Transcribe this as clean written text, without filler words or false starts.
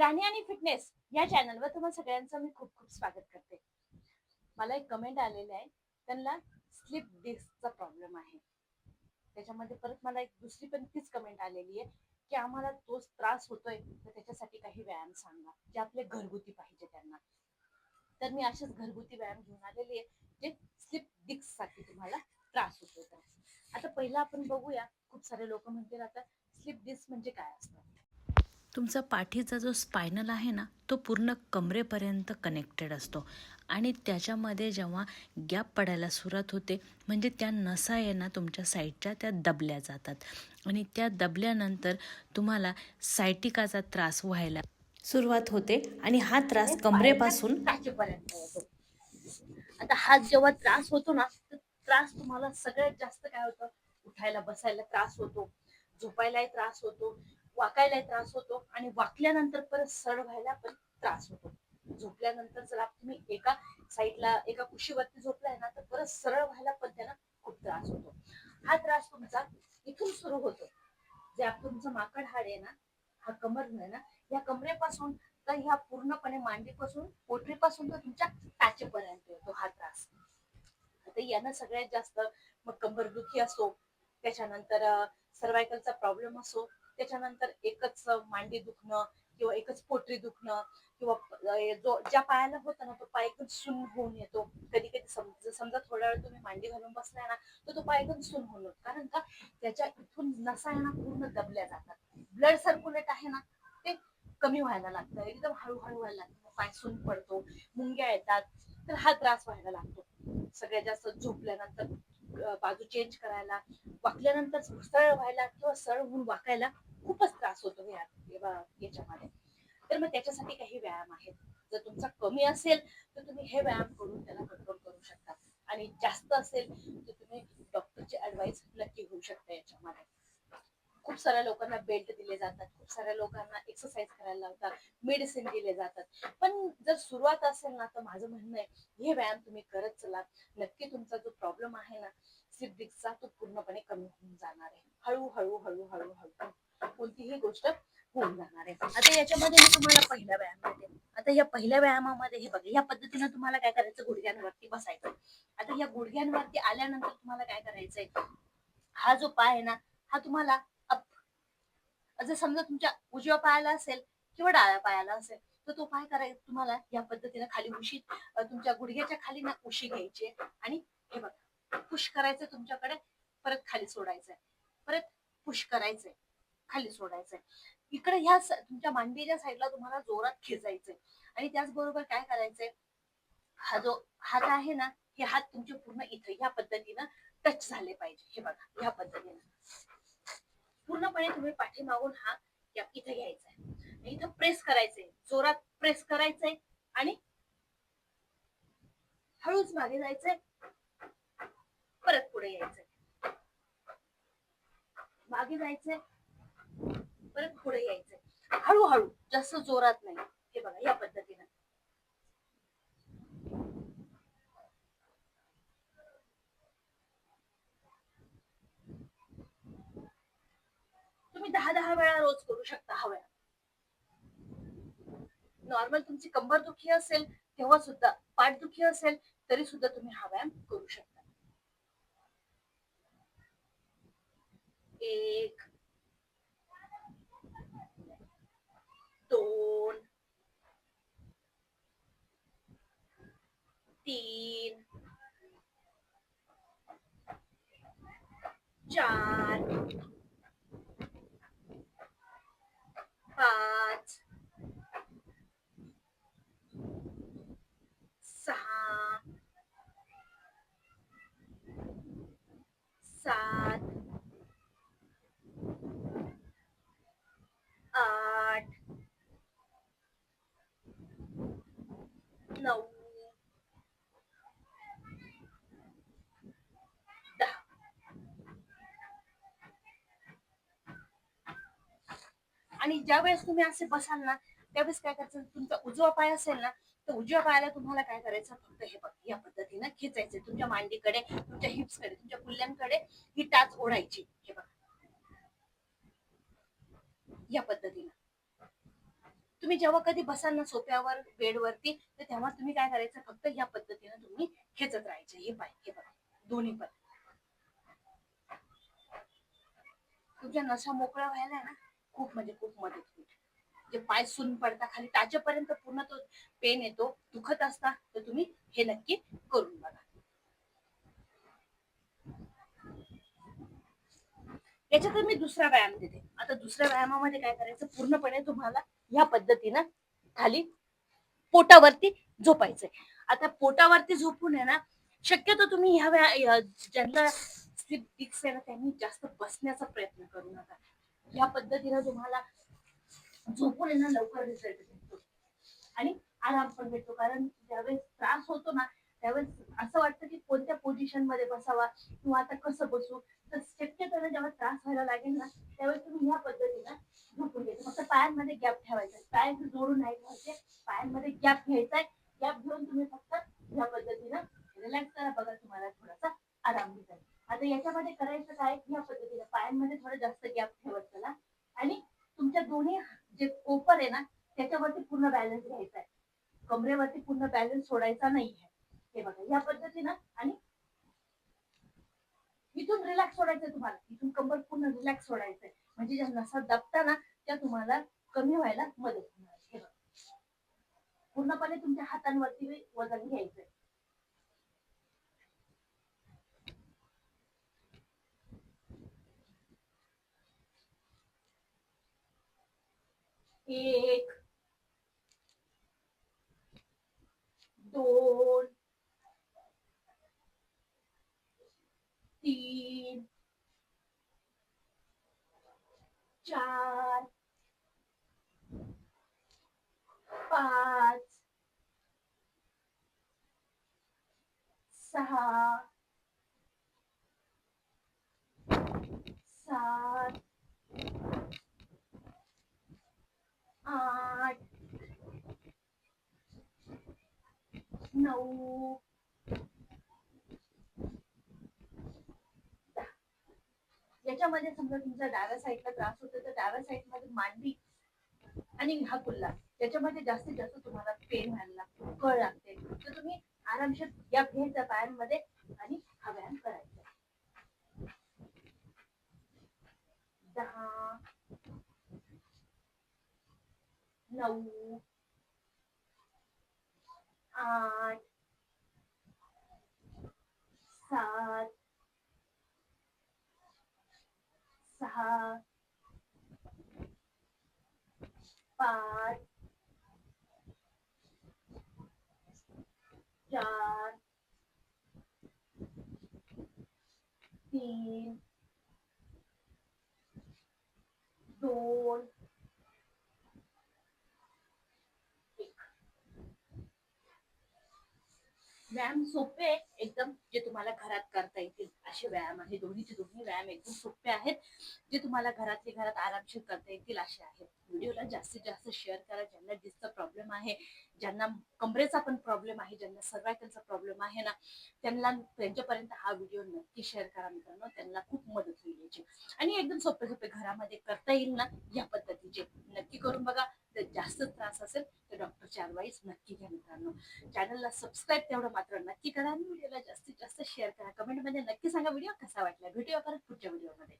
राणी आणि फिटनेस या चॅनलवर तुम्हाला सगळ्यांचं मी खूप खूप स्वागत करते. मला एक कमेंट आलेले आहे, त्यांना स्लिप डिस्कचा प्रॉब्लेम आहे. त्याच्यामध्ये परत मला एक दुसरी पण तीच कमेंट आलेली आहे की आम्हाला तोच त्रास होतोय, तर त्याच्यासाठी काही व्यायाम सांगा जे आपले घरगुती पाहिजे त्यांना. तर मी असेच घरगुती व्यायाम घेऊन आलेली आहे जे स्लिप डिस्क साठी तुम्हाला त्रास होतोय. तर आता पहिला आपण बघूया. खूप सारे लोक म्हणतील आता स्लिप डिस्क म्हणजे काय असतं. तुमचा पाठीचा जो स्पायनल आहे ना, तो पूर्ण कमरेपर्यंत कनेक्टेड असतो आणि त्याच्यामध्ये जेव्हा गॅप पडायला सुरुवात होते, म्हणजे त्या नसा आहे ना तुमच्या साईडच्या त्या दबल्या जातात आणि त्या दबल्यानंतर तुम्हाला सायटिकाचा त्रास व्हायला सुरुवात होते आणि हा त्रास कमरेपासून टाचेपर्यंत होतो. आता हा जेव्हा त्रास होतो ना, तर त्रास तुम्हाला सगळ्यात जास्त काय होतं, उठायला बसायला त्रास होतो, झोपायलाही त्रास होतो, वाकायलाही त्रास होतो आणि वाकल्यानंतर परत सरळ व्हायला पण त्रास होतो. झोपल्यानंतर जर तुम्ही एका साईडला एका कुशीवरती झोपलाय ना, तर परत सरळ व्हायला पण त्याला खूप त्रास होतो. हा त्रास तुमचा इथून सुरू होतो. जे तुमचं माकड हाड आहे ना, हा कमर आहे ना, या कमरेपासून तर ह्या पूर्णपणे मांडीपासून पोटरीपासून तर तुमच्या टाचेपर्यंत येतो हा त्रास. आता यानं सगळ्यात जास्त मग कंबरदुखी असो, त्याच्यानंतर सर्वायकलचा प्रॉब्लेम असो, त्याच्यानंतर एकच मांडी दुखणं किंवा एकच पोटरी दुखणं किंवा जो ज्या पायाला होता ना तो पाय एकदम सुन्न होऊन येतो. कधी कधी समजा थोड्या वेळ तुम्ही मांडी घालून बसलाय ना, तर तो पाय एकदम सुन्न होऊन येतो. कारण का, त्याच्या इथून नसा आहे ना पूर्ण दबल्या जातात. ब्लड सर्क्युलेट आहे ना ते कमी व्हायला लागतं, एकदम हळूहळू व्हायला लागतं, पाय सुन्न पडतो, मुंग्या येतात. तर हा त्रास व्हायला लागतो. सगळ्यात जास्त झोपल्यानंतर बाजू चेंज करायला, वाकल्यानंतर सरळ व्हायला किंवा सरळ होऊन वाकायला खूपच त्रास होतो याच्यामध्ये. तर मग त्याच्यासाठी काही व्यायाम आहेत. जर तुमचा कमी असेल तर तुम्ही हे व्यायाम करून त्याला कंट्रोल करू शकता, आणि जास्त असेल तर तुम्ही डॉक्टरची ऍडवाइस नक्की घेऊ शकता. याच्यामध्ये खूप साऱ्या लोकांना बेल्ट दिले जातात, खूप साऱ्या लोकांना एक्सरसाइज करायला लावतात, मेडिसिन दिले जातात. पण जर सुरुवात असेल ना, तर माझं म्हणणं आहे हे व्यायाम तुम्ही करत चला. नक्की तुमचा जो प्रॉब्लेम आहे ना स्लिप डिस्कचा, तो पूर्णपणे कमी होऊन जाणार आहे. हळूहळू हळूहळू हळू कोणतीही गोष्ट होऊन जाणार आहे. आता याच्यामध्ये मी तुम्हाला पहिला व्यायाम देते. आता या पहिल्या व्यायामामध्ये हे बघा, या पद्धतीनं तुम्हाला काय करायचं, गुडघ्यांवरती बसायचं. आता या गुडघ्यांवरती आल्यानंतर तुम्हाला काय करायचंय, हा जो पाय आहे ना, हा तुम्हाला अप, जर समजा तुमच्या उजव्या पायाला असेल किंवा डाव्या पायाला असेल, तर तो पाय करायचा तुम्हाला या पद्धतीने खाली उशी, तुमच्या गुडघ्याच्या खाली ना उशी घ्यायची आणि हे बघा पुश करायचं तुमच्याकडे, परत खाली सोडायचंय, परत पुश करायचंय, खाली सोडायचंय. इकडे ह्या तुमच्या मांडीच्या साईडला तुम्हाला जोरात खेचायचंय. आणि त्याचबरोबर काय करायचंय, हा जो हात आहे ना, हे हात तुमचे पूर्ण इथे ह्या पद्धतीनं टच झाले पाहिजे. हे बघा ह्या पद्धतीनं पूर्णपणे तुम्ही पाठीमागून हा इथे घ्यायचा आहे, इथं प्रेस करायचंय, जोरात प्रेस करायचंय आणि हळूच मागे जायचंय, परत पुढे यायचंय, मागे जायचंय, परत पुढे यायचंय, हळूहळू, जास्त जोरात नाही. हे बघा या पद्धतीनं तुम्ही 10-10 वेळा रोज करू शकता हा व्यायाम. नॉर्मल तुमची कंबर दुखी असेल तेव्हा सुद्धा, पाठ दुखी असेल तरी सुद्धा तुम्ही हा व्यायाम करू शकता. 1, 2, 3, 4, 5, 6, 7, 8, 9, 10. आणि ज्या वेळेस तुम्ही असे बसाल ना, त्यावेळेस काय करायचं, तुमचा उजवा पाय असेल ना, तर उजव्या पायाला तुम्हाला काय करायचं, फक्त हे बघ या पद्धतीनं खेचायचं तुमच्या मांडीकडे, तुमच्या हिप्सकडे, तुमच्या कुल्ल्यांकडे ही टाच ओढायची. हे बघा या पद्धतीनं तुम्ही जेव्हा कधी बसाल ना सोफ्यावर बेडवरती, तर तेव्हा तुम्ही काय करायचं, फक्त या पद्धतीने तुम्ही खेचत राहायचे हे पाय, हे बघा दोन्ही पण. तुमच्या नसा मोकळ्या व्हायला ना खूप म्हणजे खूप मदत होईल. जे पाय सून पडता खाली टाचेपर्यंत पूर्ण तो पेन येतो, दुखत असता, तर तुम्ही हे नक्की करून बघा. याच्यात मी दुसरा व्यायाम देते. आता दुसऱ्या व्यायामामध्ये काय करायचं, पूर्णपणे तुम्हाला या पद्धतीनं खाली पोटावरती झोपायचंय. आता पोटावरती झोपून आहे ना, शक्यतो तुम्ही ज्यांना स्लीप डिस्क आहे ना, त्यांनी जास्त बसण्याचा प्रयत्न करू नका. या पद्धतीनं तुम्हाला झोपून आहे ना लवकर रिझल्ट भेटतो आणि आराम पण भेटतो. कारण ज्यावेळेस त्रास होतो ना, त्यावेळेस असं वाटतं की कोणत्या पोझिशन मध्ये बसावा किंवा आता कसं बसू. तर शक्यतो ना जेव्हा त्रास व्हायला लागेल ना, त्यावेळेस तुम्ही या पद्धतीनं झोपून घ्यायचं. फक्त पायांमध्ये गॅप ठेवायचा, पाय जोडून नाही ठेवायचे, पायांमध्ये गॅप घ्यायचाय. गॅप घेऊन तुम्ही फक्त या पद्धतीनं रिलॅक्स करा, बघा तुम्हाला थोडासा आराम भेटेल. आता याच्यामध्ये करायचं काय, या पद्धतीनं पायांमध्ये थोडं जास्त गॅप ठेवत चला आणि तुमच्या दोन्ही जे कोपर आहे ना त्याच्यावरती पूर्ण बॅलन्स घ्यायचा आहे. कमरेवरती पूर्ण बॅलन्स सोडायचा नाहीये. हे बघा या पद्धतीनं, आणि इथून रिलॅक्स सोडायचंय तुम्हाला, इथून कंबर पूर्ण रिलॅक्स सोडायचंय. म्हणजे ज्या नसा दबता ना त्या तुम्हाला कमी व्हायला मदत होणार. हे बघा पूर्णपणे तुमच्या हातांवरती वजन घ्यायचंय. एक, दोन, तीन, चार, पाच, सहा, सात, आठ, 9, 10. याच्यामध्ये समजा तुमचा डाव्या साईडला त्रास होतो तर डाव्या साईड मध्ये मांडी आणि हा कुल्ला याच्यामध्ये जास्तीत जास्त तुम्हाला पेन व्हायला लागतो, कळ लागते, तर तुम्ही आरामशीर या घ्यायचा पायांमध्ये आणि हा व्यायाम करायचा. 10, 9, 8, 7, 6, 5, 4, 3, 2, 1. व्यायाम सोपे आहे एकदम, जे तुम्हाला घरात करता येतील असे व्यायाम आहे. दोन्हीचे दोन्ही व्यायाम एकदम सोपे आहेत, जे तुम्हाला घरातले घरात आरामशीर करता येतील असे आहेत. व्हिडिओला जास्तीत जास्त शेअर करा. ज्यांना डिस्कचा प्रॉब्लेम आहे, ज्यांना कमरेचा पण प्रॉब्लेम आहे, ज्यांना सर्वायकलचा प्रॉब्लेम आहे ना, त्यांच्यापर्यंत हा व्हिडिओ नक्की शेअर करा मित्रांनो. त्यांना खूप मदत होईल याची. आणि एकदम सोपे सोपे घरामध्ये करता येईल ना या पद्धतीचे नक्की करून बघा. जर जास्त त्रास असेल तर डॉक्टरची ऍडवाइस नक्की घ्या मित्रांनो. चॅनलला सबस्क्राईब तेवढं मात्र नक्की करा आणि व्हिडिओला जास्तीत जास्त शेअर करा. कमेंटमध्ये नक्की सांगा व्हिडिओ कसा वाटला. भेटूया परत पुढच्या व्हिडिओमध्ये.